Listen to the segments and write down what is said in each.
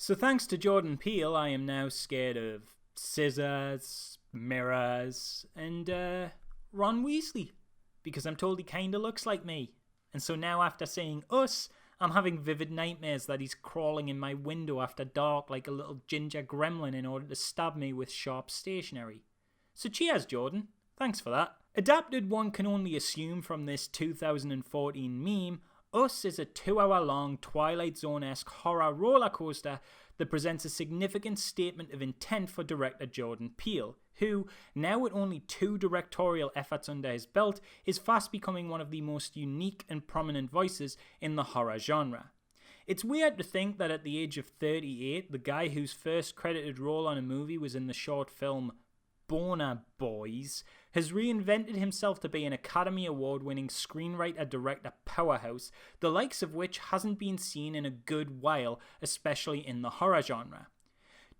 So thanks to Jordan Peele, I am now scared of scissors, mirrors, and Ron Weasley, because I'm told he kinda looks like me. And so now after seeing Us, I'm having vivid nightmares that he's crawling in my window after dark like a little ginger gremlin in order to stab me with sharp stationery. So cheers, Jordan. Thanks for that. Adapted, one can only assume from this 2014 meme, Us is a 2-hour-long Twilight Zone-esque horror roller coaster that presents a significant statement of intent for director Jordan Peele, who, now with only 2 directorial efforts under his belt, is fast becoming one of the most unique and prominent voices in the horror genre. It's weird to think that at the age of 38, the guy whose first credited role on a movie was in the short film Boner Boys has reinvented himself to be an Academy Award-winning screenwriter-director powerhouse, the likes of which hasn't been seen in a good while, especially in the horror genre.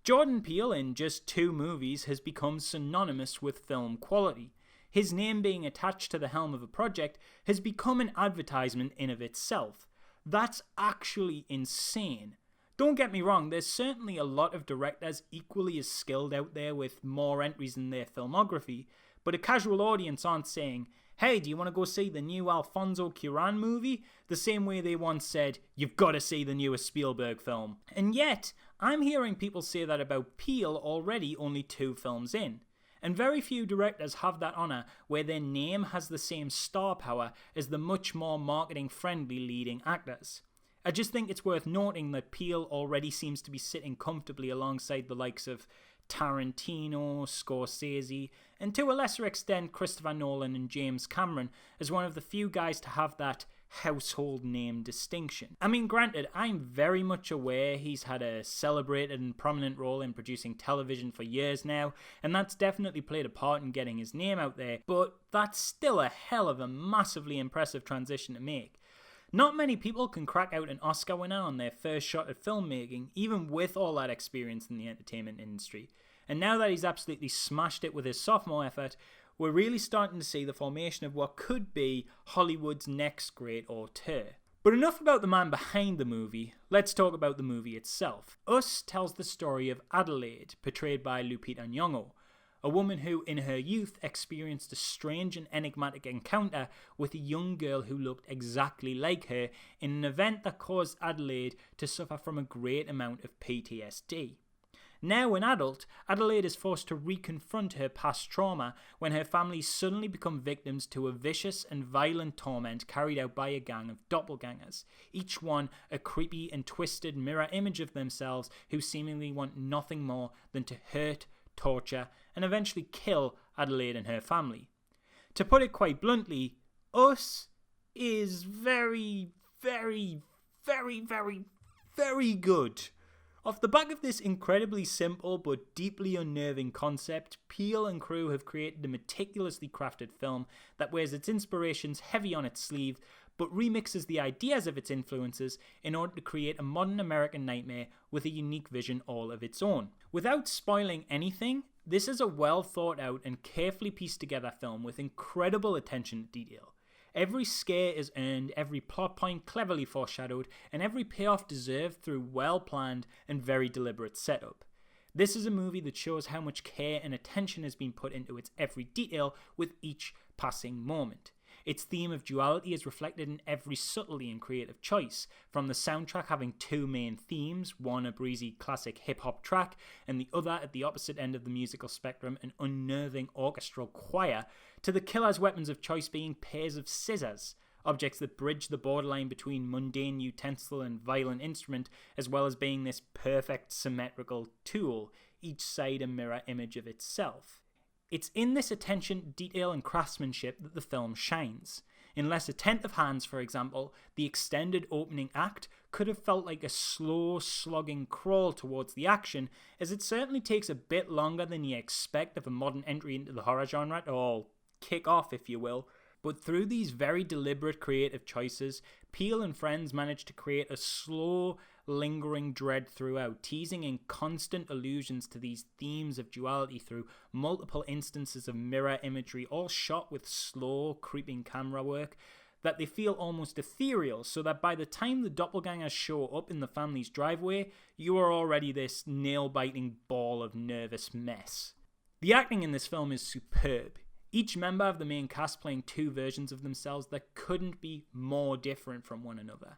Jordan Peele, in just 2 movies, has become synonymous with film quality. His name being attached to the helm of a project has become an advertisement in of itself. That's actually insane. Don't get me wrong, there's certainly a lot of directors equally as skilled out there with more entries in their filmography, but a casual audience aren't saying, hey, do you want to go see the new Alfonso Cuarón movie? The same way they once said, you've got to see the newest Spielberg film. And yet, I'm hearing people say that about Peele already only 2 films in. And very few directors have that honour where their name has the same star power as the much more marketing-friendly leading actors. I just think it's worth noting that Peele already seems to be sitting comfortably alongside the likes of Tarantino, Scorsese, and to a lesser extent Christopher Nolan and James Cameron as one of the few guys to have that household name distinction. I mean, granted, I'm very much aware he's had a celebrated and prominent role in producing television for years now, and that's definitely played a part in getting his name out there, but that's still a hell of a massively impressive transition to make. Not many people can crack out an Oscar winner on their first shot at filmmaking, even with all that experience in the entertainment industry. And now that he's absolutely smashed it with his sophomore effort, we're really starting to see the formation of what could be Hollywood's next great auteur. But enough about the man behind the movie, let's talk about the movie itself. Us tells the story of Adelaide, portrayed by Lupita Nyong'o, a woman who, in her youth, experienced a strange and enigmatic encounter with a young girl who looked exactly like her in an event that caused Adelaide to suffer from a great amount of PTSD. Now an adult, Adelaide is forced to reconfront her past trauma when her family suddenly become victims to a vicious and violent torment carried out by a gang of doppelgangers, each one a creepy and twisted mirror image of themselves who seemingly want nothing more than to hurt, torture, and eventually kill Adelaide and her family. To put it quite bluntly, Us is very, very, very, very, very good. Off the back of this incredibly simple but deeply unnerving concept, Peele and crew have created a meticulously crafted film that wears its inspirations heavy on its sleeve, but remixes the ideas of its influences in order to create a modern American nightmare with a unique vision all of its own. Without spoiling anything, this is a well thought out and carefully pieced together film with incredible attention to detail. Every scare is earned, every plot point cleverly foreshadowed, and every payoff deserved through well planned and very deliberate setup. This is a movie that shows how much care and attention has been put into its every detail with each passing moment. Its theme of duality is reflected in every subtlety and creative choice, from the soundtrack having 2 main themes, one a breezy classic hip-hop track, and the other at the opposite end of the musical spectrum an unnerving orchestral choir, to the killer's weapons of choice being pairs of scissors, objects that bridge the borderline between mundane utensil and violent instrument, as well as being this perfect symmetrical tool, each side a mirror image of itself. It's in this attention to detail and craftsmanship that the film shines. In less attentive hands, for example, the extended opening act could have felt like a slow, slogging crawl towards the action, as it certainly takes a bit longer than you expect of a modern entry into the horror genre to all kick off, if you will. But through these very deliberate creative choices, Peele and friends managed to create a slow, lingering dread throughout, teasing in constant allusions to these themes of duality through multiple instances of mirror imagery, all shot with slow, creeping camera work that they feel almost ethereal, so that by the time the doppelgangers show up in the family's driveway, you are already this nail-biting ball of nervous mess. The acting in this film is superb. Each member of the main cast playing two versions of themselves that couldn't be more different from one another.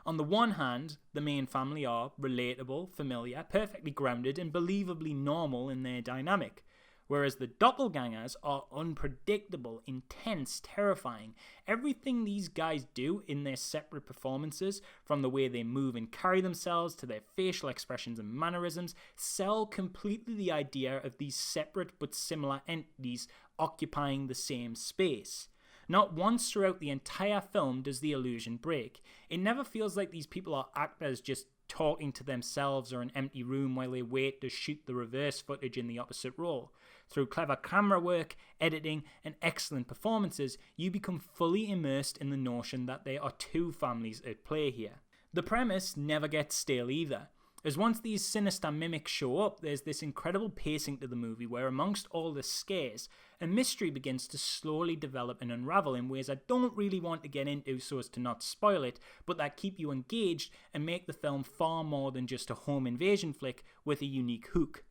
On the one hand, the main family are relatable, familiar, perfectly grounded, and believably normal in their dynamic, whereas the doppelgangers are unpredictable, intense, terrifying. Everything these guys do in their separate performances, from the way they move and carry themselves to their facial expressions and mannerisms, sell completely the idea of these separate but similar entities occupying the same space. Not once throughout the entire film does the illusion break. It never feels like these people are actors just talking to themselves or an empty room while they wait to shoot the reverse footage in the opposite role. Through clever camera work, editing, and excellent performances, you become fully immersed in the notion that there are two families at play here. The premise never gets stale either, as once these sinister mimics show up, there's this incredible pacing to the movie where amongst all the scares, a mystery begins to slowly develop and unravel in ways I don't really want to get into so as to not spoil it, but that keep you engaged and make the film far more than just a home invasion flick with a unique hook.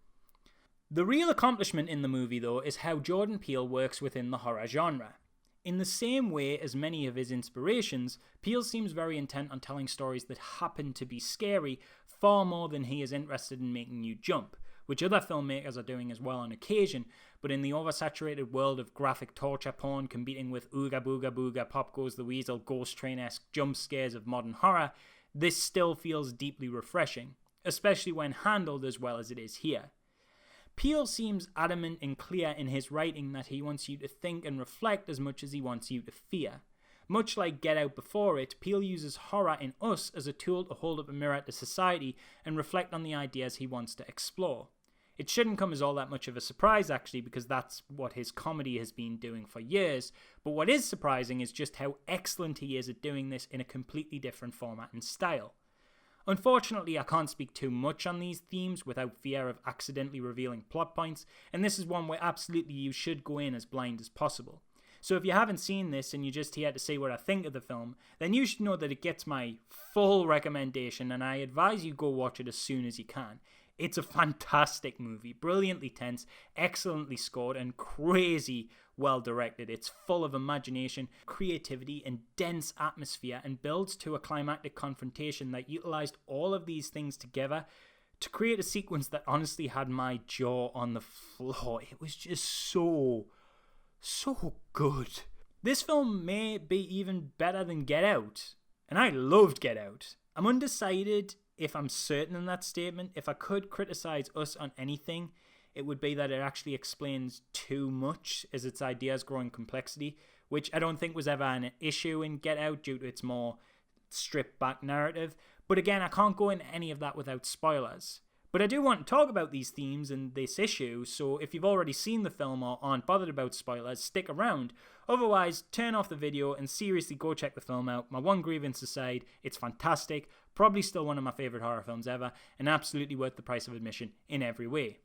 The real accomplishment in the movie, though, is how Jordan Peele works within the horror genre. In the same way as many of his inspirations, Peele seems very intent on telling stories that happen to be scary far more than he is interested in making you jump, which other filmmakers are doing as well on occasion, but in the oversaturated world of graphic torture porn competing with ooga booga booga, pop goes the weasel, ghost train-esque jump scares of modern horror, this still feels deeply refreshing, especially when handled as well as it is here. Peele seems adamant and clear in his writing that he wants you to think and reflect as much as he wants you to fear. Much like Get Out before it, Peele uses horror in Us as a tool to hold up a mirror to society and reflect on the ideas he wants to explore. It shouldn't come as all that much of a surprise actually, because that's what his comedy has been doing for years, but what is surprising is just how excellent he is at doing this in a completely different format and style. Unfortunately, I can't speak too much on these themes without fear of accidentally revealing plot points, and this is one where absolutely you should go in as blind as possible. So if you haven't seen this and you're just here to say what I think of the film, then you should know that it gets my full recommendation, and I advise you go watch it as soon as you can. It's a fantastic movie, brilliantly tense, excellently scored, and crazy well directed. It's full of imagination, creativity, and dense atmosphere, and builds to a climactic confrontation that utilized all of these things together to create a sequence that honestly had my jaw on the floor. It was just so good. This film may be even better than Get Out, and I loved Get Out. I'm undecided if I'm certain in that statement. If I could criticize Us on anything, it would be that it actually explains too much as its ideas grow in complexity, which I don't think was ever an issue in Get Out due to its more stripped back narrative. But again, I can't go into any of that without spoilers. But I do want to talk about these themes and this issue, so if you've already seen the film or aren't bothered about spoilers, stick around. Otherwise, turn off the video and seriously go check the film out. My one grievance aside, it's fantastic, probably still one of my favourite horror films ever, and absolutely worth the price of admission in every way.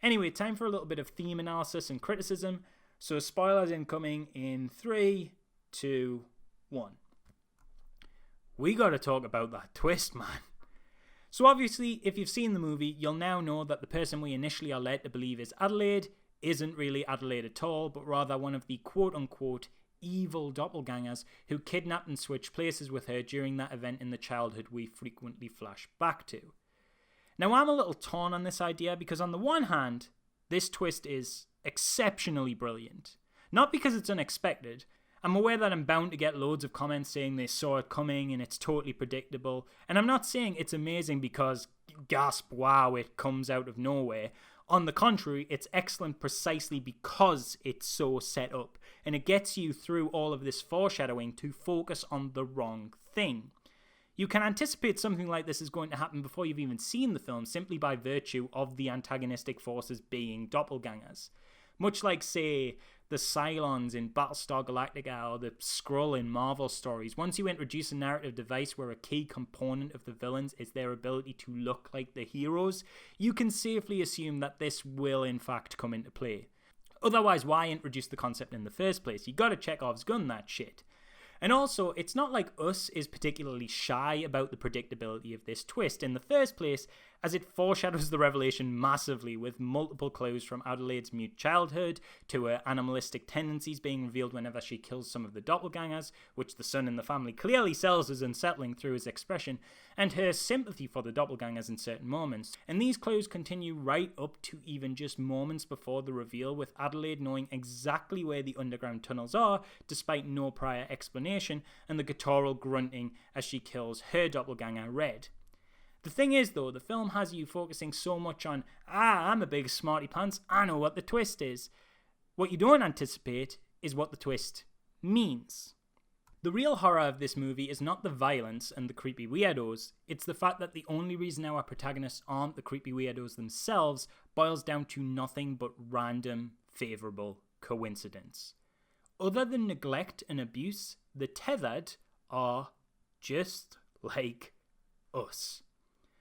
Anyway, time for a little bit of theme analysis and criticism, so spoilers incoming in 3, 2, 1. We gotta talk about that twist, man. So obviously, if you've seen the movie, you'll now know that the person we initially are led to believe is Adelaide isn't really Adelaide at all, but rather one of the quote-unquote evil doppelgangers who kidnapped and switched places with her during that event in the childhood we frequently flash back to. Now, I'm a little torn on this idea because on the one hand, this twist is exceptionally brilliant. Not because it's unexpected. I'm aware that I'm bound to get loads of comments saying they saw it coming and it's totally predictable, and I'm not saying it's amazing because, gasp, wow, it comes out of nowhere. On the contrary, it's excellent precisely because it's so set up, and it gets you through all of this foreshadowing to focus on the wrong thing. You can anticipate something like this is going to happen before you've even seen the film simply by virtue of the antagonistic forces being doppelgangers. Much like, say, the Cylons in Battlestar Galactica or the Skrull in Marvel stories, once you introduce a narrative device where a key component of the villains is their ability to look like the heroes, you can safely assume that this will in fact come into play. Otherwise, why introduce the concept in the first place? You gotta Chekhov's gun that shit. And also, it's not like Us is particularly shy about the predictability of this twist in the first place, as it foreshadows the revelation massively, with multiple clues from Adelaide's mute childhood to her animalistic tendencies being revealed whenever she kills some of the doppelgangers, which the son in the family clearly sells as unsettling through his expression, and her sympathy for the doppelgangers in certain moments. And these clues continue right up to even just moments before the reveal, with Adelaide knowing exactly where the underground tunnels are, despite no prior explanation, and the guttural grunting as she kills her doppelganger, Red. The thing is, though, the film has you focusing so much on, I'm a big smarty pants, I know what the twist is. What you don't anticipate is what the twist means. The real horror of this movie is not the violence and the creepy weirdos, it's the fact that the only reason our protagonists aren't the creepy weirdos themselves boils down to nothing but random, favourable coincidence. Other than neglect and abuse, the tethered are just like us.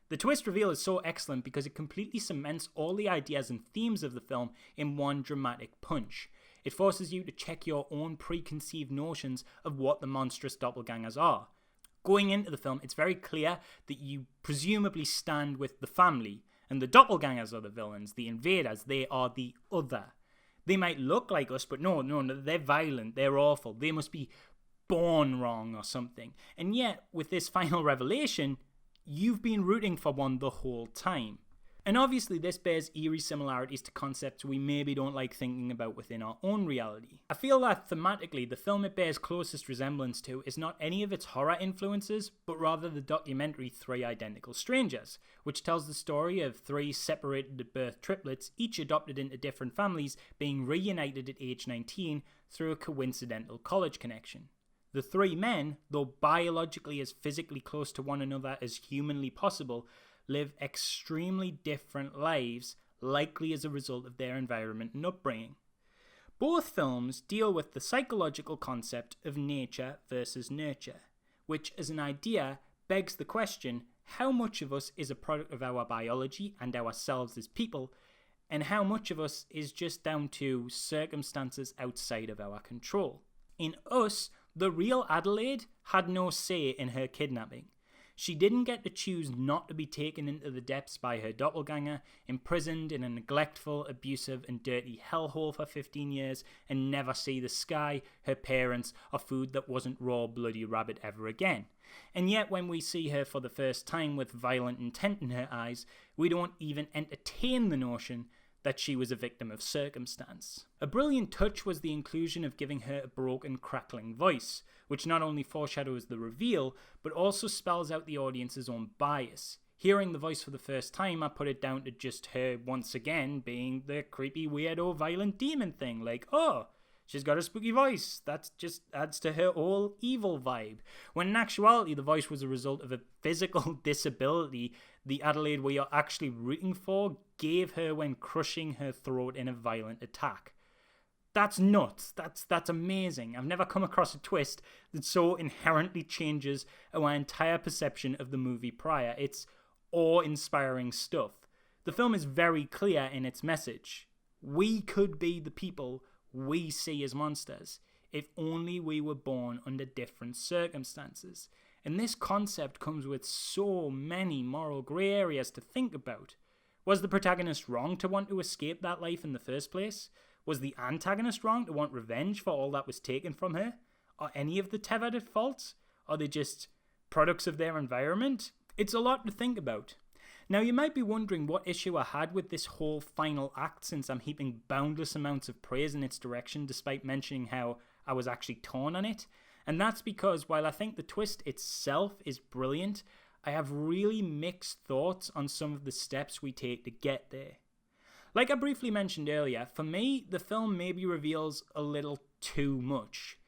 The twist reveal is so excellent because it completely cements all the ideas and themes of the film in one dramatic punch. It forces you to check your own preconceived notions of what the monstrous doppelgangers are. Going into the film, it's very clear that you presumably stand with the family, and the doppelgangers are the villains, the invaders, they are the other. They might look like us, but no, they're violent, they're awful, they must be born wrong or something. And yet, with this final revelation, you've been rooting for one the whole time. And obviously this bears eerie similarities to concepts we maybe don't like thinking about within our own reality. I feel that thematically the film it bears closest resemblance to is not any of its horror influences, but rather the documentary Three Identical Strangers, which tells the story of three separated at birth triplets, each adopted into different families, being reunited at age 19 through a coincidental college connection. The three men, though biologically as physically close to one another as humanly possible, live extremely different lives, likely as a result of their environment and upbringing. Both films deal with the psychological concept of nature versus nurture, which as an idea begs the question, how much of us is a product of our biology and ourselves as people, and how much of us is just down to circumstances outside of our control. In Us, the real Adelaide had no say in her kidnapping. She didn't get to choose not to be taken into the depths by her doppelganger, imprisoned in a neglectful, abusive and dirty hellhole for 15 years, and never see the sky, her parents, or food that wasn't raw bloody rabbit ever again. And yet when we see her for the first time with violent intent in her eyes, we don't even entertain the notion that she was a victim of circumstance. A brilliant touch was the inclusion of giving her a broken, crackling voice, which not only foreshadows the reveal, but also spells out the audience's own bias. Hearing the voice for the first time, I put it down to just her once again being the creepy, weirdo, violent demon thing. Like, oh, she's got a spooky voice. That just adds to her whole evil vibe. When in actuality, the voice was a result of a physical disability the Adelaide we are actually rooting for gave her when crushing her throat in a violent attack. That's nuts. That's amazing. I've never come across a twist that so inherently changes our entire perception of the movie prior. It's awe-inspiring stuff. The film is very clear in its message. We could be the people we see as monsters if only we were born under different circumstances. And this concept comes with so many moral grey areas to think about. Was the protagonist wrong to want to escape that life in the first place? Was the antagonist wrong to want revenge for all that was taken from her? Are any of the tethered at fault? Are they just products of their environment? It's a lot to think about. Now you might be wondering what issue I had with this whole final act, since I'm heaping boundless amounts of praise in its direction despite mentioning how I was actually torn on it. And that's because while I think the twist itself is brilliant, I have really mixed thoughts on some of the steps we take to get there. Like I briefly mentioned earlier, for me, the film maybe reveals a little too much.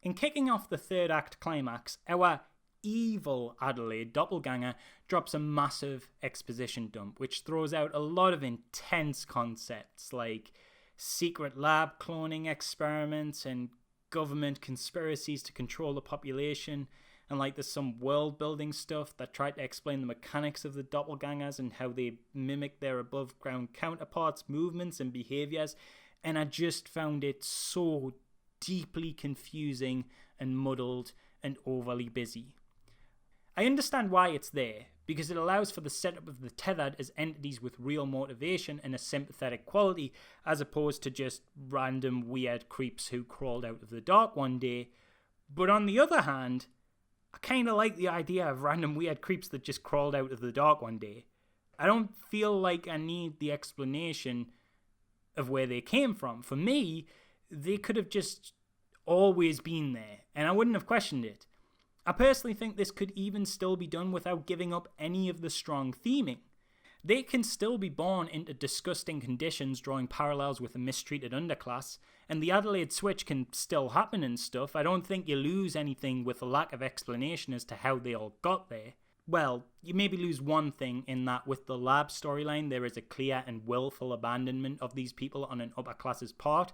In kicking off the third act climax, our evil Adelaide doppelganger drops a massive exposition dump, which throws out a lot of intense concepts like secret lab cloning experiments and government conspiracies to control the population, and like there's some world building stuff that tried to explain the mechanics of the doppelgangers and how they mimic their above ground counterparts' movements and behaviours, and I just found it so deeply confusing and muddled and overly busy. I understand why it's there, because it allows for the setup of the tethered as entities with real motivation and a sympathetic quality, as opposed to just random weird creeps who crawled out of the dark one day. But on the other hand, I kind of like the idea of random weird creeps that just crawled out of the dark one day. I don't feel like I need the explanation of where they came from. For me, they could have just always been there, and I wouldn't have questioned it. I personally think this could even still be done without giving up any of the strong theming. They can still be born into disgusting conditions, drawing parallels with a mistreated underclass, and the Adelaide switch can still happen and stuff. I don't think you lose anything with a lack of explanation as to how they all got there. Well, you maybe lose one thing in that with the lab storyline, there is a clear and willful abandonment of these people on an upper class's part,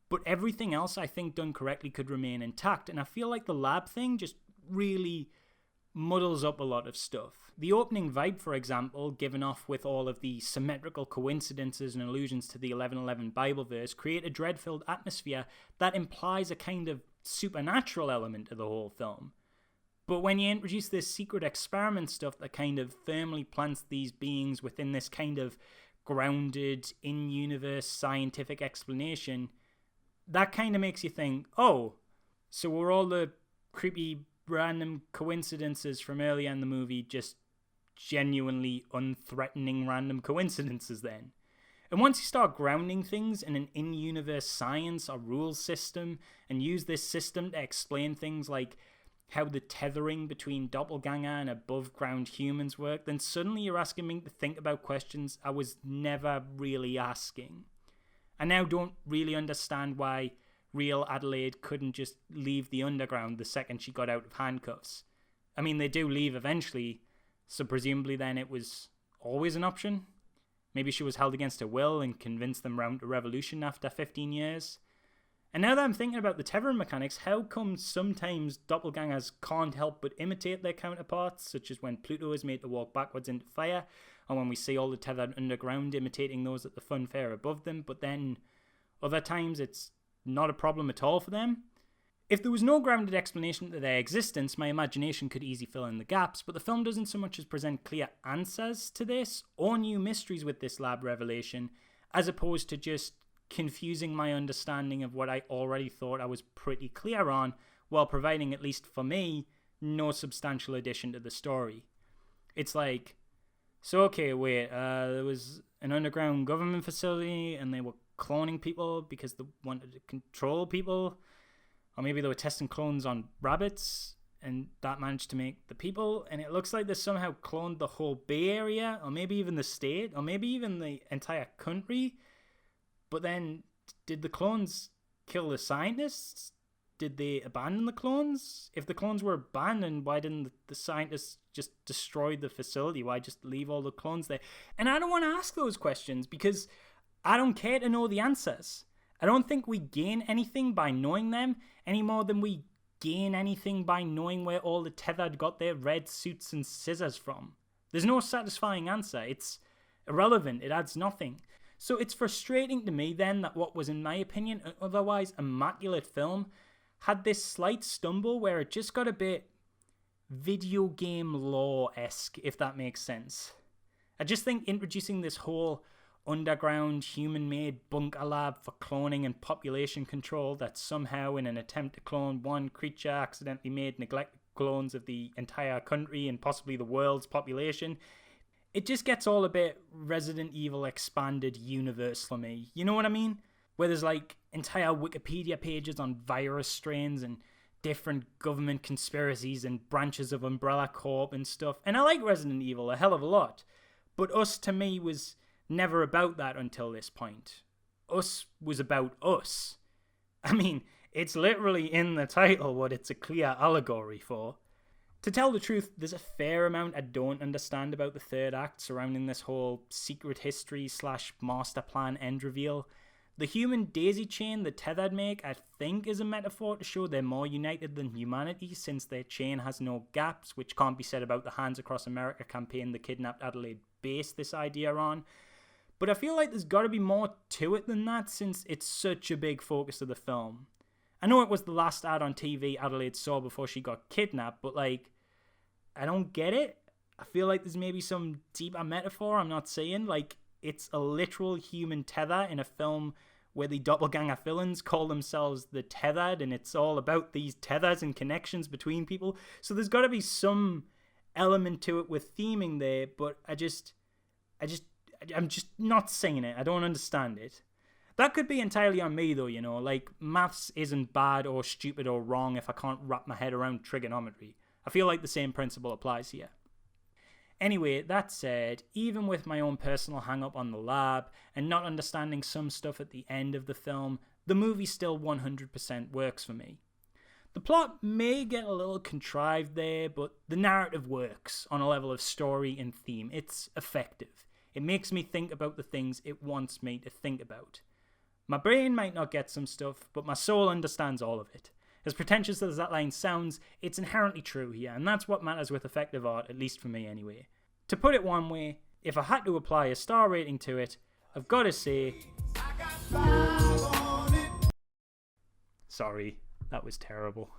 but everything else I think done correctly could remain intact, and I feel like the lab thing just really muddles up a lot of stuff. The opening vibe, for example, given off with all of the symmetrical coincidences and allusions to the 11:11 Bible verse, create a dread-filled atmosphere that implies a kind of supernatural element to the whole film. But when you introduce this secret experiment stuff that kind of firmly plants these beings within this kind of grounded, in-universe scientific explanation, that kind of makes you think, oh, so were all the creepy random coincidences from earlier in the movie just genuinely unthreatening random coincidences then? And once you start grounding things in an in-universe science or rules system and use this system to explain things like how the tethering between doppelganger and above-ground humans work, then suddenly you're asking me to think about questions I was never really asking. I now don't really understand why real Adelaide couldn't just leave the underground the second she got out of handcuffs. I mean, they do leave eventually, so presumably then it was always an option. Maybe she was held against her will and convinced them round to revolution after 15 years. And now that I'm thinking about the tethering mechanics, how come sometimes doppelgangers can't help but imitate their counterparts, such as when Pluto is made to walk backwards into fire, or when we see all the tethered underground imitating those at the fun fair above them, but then other times it's not a problem at all for them? If there was no grounded explanation to their existence, my imagination could easily fill in the gaps, but the film doesn't so much as present clear answers to this, or new mysteries with this lab revelation, as opposed to just confusing my understanding of what I already thought I was pretty clear on, while providing, at least for me, no substantial addition to the story. It's like, so okay, wait, there was an underground government facility and they were cloning people because they wanted to control people, or maybe they were testing clones on rabbits and that managed to make the people, and it looks like they somehow cloned the whole Bay Area, or maybe even the state, or maybe even the entire country. But then, did the clones kill the scientists? Did they abandon the clones? If the clones were abandoned, why didn't the scientists just destroy the facility? Why just leave all the clones there? And I don't want to ask those questions because I don't care to know the answers. I don't think we gain anything by knowing them any more than we gain anything by knowing where all the tethered got their red suits and scissors from. There's no satisfying answer. It's irrelevant. It adds nothing. So it's frustrating to me then that what was, in my opinion, an otherwise immaculate film had this slight stumble where it just got a bit video game lore-esque, if that makes sense. I just think introducing this whole underground human-made bunker lab for cloning and population control that somehow, in an attempt to clone one creature, accidentally made neglected clones of the entire country and possibly the world's population, it just gets all a bit Resident Evil expanded universe for me. You know what I mean? Where there's like entire Wikipedia pages on virus strains and different government conspiracies and branches of Umbrella Corp and stuff. And I like Resident Evil a hell of a lot. But Us, to me, was never about that until this point. Us was about us. I mean, it's literally in the title what it's a clear allegory for. To tell the truth, there's a fair amount I don't understand about the third act surrounding this whole secret history / master plan end reveal. The human daisy chain the tethered make, I think, is a metaphor to show they're more united than humanity since their chain has no gaps, which can't be said about the Hands Across America campaign the kidnapped Adelaide based this idea on. But I feel like there's got to be more to it than that since it's such a big focus of the film. I know it was the last ad on TV Adelaide saw before she got kidnapped, but like, I don't get it. I feel like there's maybe some deeper metaphor I'm not seeing. Like, it's a literal human tether in a film where the doppelganger villains call themselves the Tethered, and it's all about these tethers and connections between people. So there's got to be some element to it with theming there, but I'm just not seeing it. I don't understand it. That could be entirely on me though, you know, like maths isn't bad or stupid or wrong if I can't wrap my head around trigonometry. I feel like the same principle applies here. Anyway, that said, even with my own personal hang-up on the lab and not understanding some stuff at the end of the film, the movie still 100% works for me. The plot may get a little contrived there, but the narrative works on a level of story and theme. It's effective. It makes me think about the things it wants me to think about. My brain might not get some stuff, but my soul understands all of it. As pretentious as that line sounds, it's inherently true here, and that's what matters with effective art, at least for me anyway. To put it one way, if I had to apply a star rating to it, I've got to say... Sorry, that was terrible.